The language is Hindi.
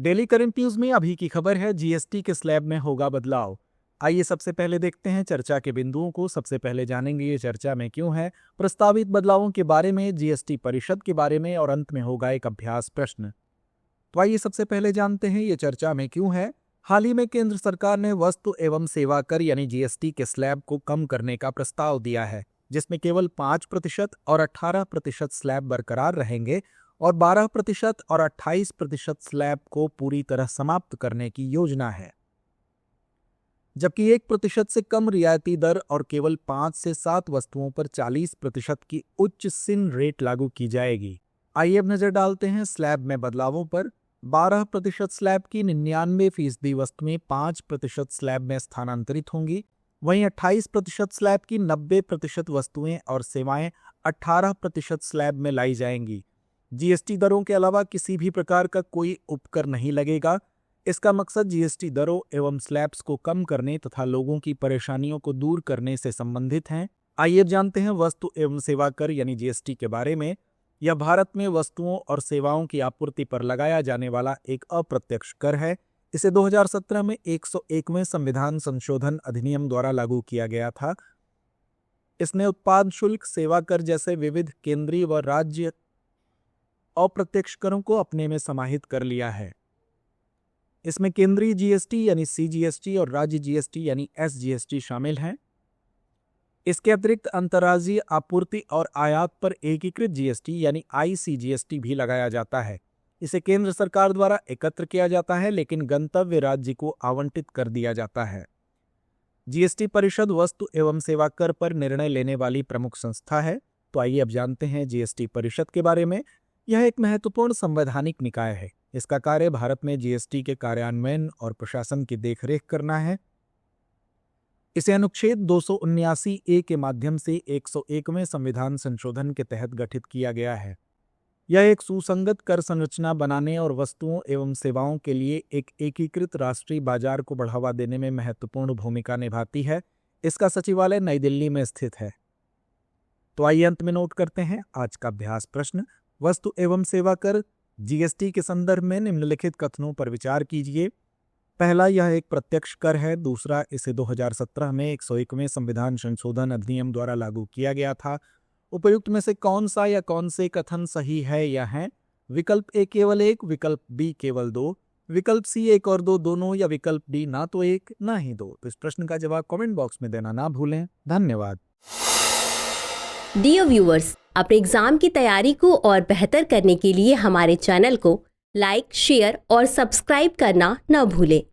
डेली करंट न्यूज में अभी की खबर है, जीएसटी के स्लैब में होगा बदलाव। आइए सबसे पहले देखते हैं चर्चा के बिंदुओं को। सबसे पहले जानेंगे ये चर्चा में क्यों है, प्रस्तावित बदलावों के बारे में, जीएसटी परिषद के बारे में और अंत में होगा एक अभ्यास प्रश्न। तो आइए सबसे पहले जानते हैं ये चर्चा में क्यों है। हाल ही में केंद्र सरकार ने वस्तु एवं सेवा कर यानी जीएसटी के स्लैब को कम करने का प्रस्ताव दिया है, जिसमें केवल 5% और 18% स्लैब बरकरार रहेंगे और 12% और 28% स्लैब को पूरी तरह समाप्त करने की योजना है। जबकि 1% से कम रियायती दर और केवल 5 से 7 वस्तुओं पर 40% की उच्च सिन रेट लागू की जाएगी। आइए अब नजर डालते हैं स्लैब में बदलावों पर। 12% स्लैब की 99% वस्तुएं 5% स्लैब में स्थानांतरित होंगी। वहीं 28% स्लैब की 90% वस्तुएं और सेवाएं 18% स्लैब में लाई जाएंगी। जीएसटी दरों के अलावा किसी भी प्रकार का कोई उपकर नहीं लगेगा। इसका मकसद जीएसटी दरों एवं स्लैब्स को कम करने तथा लोगों की परेशानियों को दूर करने से संबंधित हैं। आइए जानते हैं वस्तु एवं सेवा कर यानी जीएसटी के बारे में। यह भारत में वस्तुओं और सेवाओं की आपूर्ति पर लगाया जाने वाला एक अप्रत्यक्ष कर है। इसे 2017 में 101वें संविधान संशोधन अधिनियम द्वारा लागू किया गया था। इसने उत्पाद शुल्क, सेवा कर जैसे विविध केंद्रीय व राज्य अप्रत्यक्ष करों को अपने में समाहित कर लिया है। इसमें केंद्रीय जीएसटी यानी सीजीएसटी और राज्य जीएसटी यानी एसजीएसटी शामिल हैं। इसके अतिरिक्त अंतर्राज्यीय आपूर्ति और आयात पर एकीकृत जीएसटी यानी आईसीजीएसटी भी लगाया जाता है। इसे केंद्र सरकार द्वारा एकत्र किया जाता है, लेकिन गंतव्य राज्य को आवंटित कर दिया जाता है। जीएसटी परिषद वस्तु एवं सेवा कर पर निर्णय लेने वाली प्रमुख संस्था है। तो आइए अब जानते हैं जीएसटी परिषद के बारे में। यह एक महत्वपूर्ण संवैधानिक निकाय है। इसका कार्य भारत में जीएसटी के कार्यान्वयन और प्रशासन की देखरेख करना है। इसे अनुच्छेद 279A के माध्यम से 101वें संविधान संशोधन के तहत गठित किया गया है। यह एक सुसंगत कर संरचना बनाने और वस्तुओं एवं सेवाओं के लिए एक एकीकृत राष्ट्रीय बाजार को बढ़ावा देने में महत्वपूर्ण भूमिका निभाती है। इसका सचिवालय नई दिल्ली में स्थित है। तो आइए अंत में नोट करते हैं आज का अभ्यास प्रश्न। वस्तु एवं सेवा कर जीएसटी के संदर्भ में निम्नलिखित कथनों पर विचार कीजिए। पहला, यह एक प्रत्यक्ष कर है। दूसरा, इसे 2017 में 101वें संविधान संशोधन अधिनियम द्वारा लागू किया गया था। उपर्युक्त में से कौन सा या कौन से कथन सही है या हैं? विकल्प ए केवल 1, विकल्प बी केवल 2, विकल्प सी 1 और 2 दोनों, या विकल्प डी ना तो 1 ना ही 2। तो इस प्रश्न का जवाब कमेंट बॉक्स में देना ना भूलें। धन्यवाद। डियर व्यूअर्स, अपने एग्जाम की तैयारी को और बेहतर करने के लिए हमारे चैनल को लाइक, शेयर और सब्सक्राइब करना न भूलें।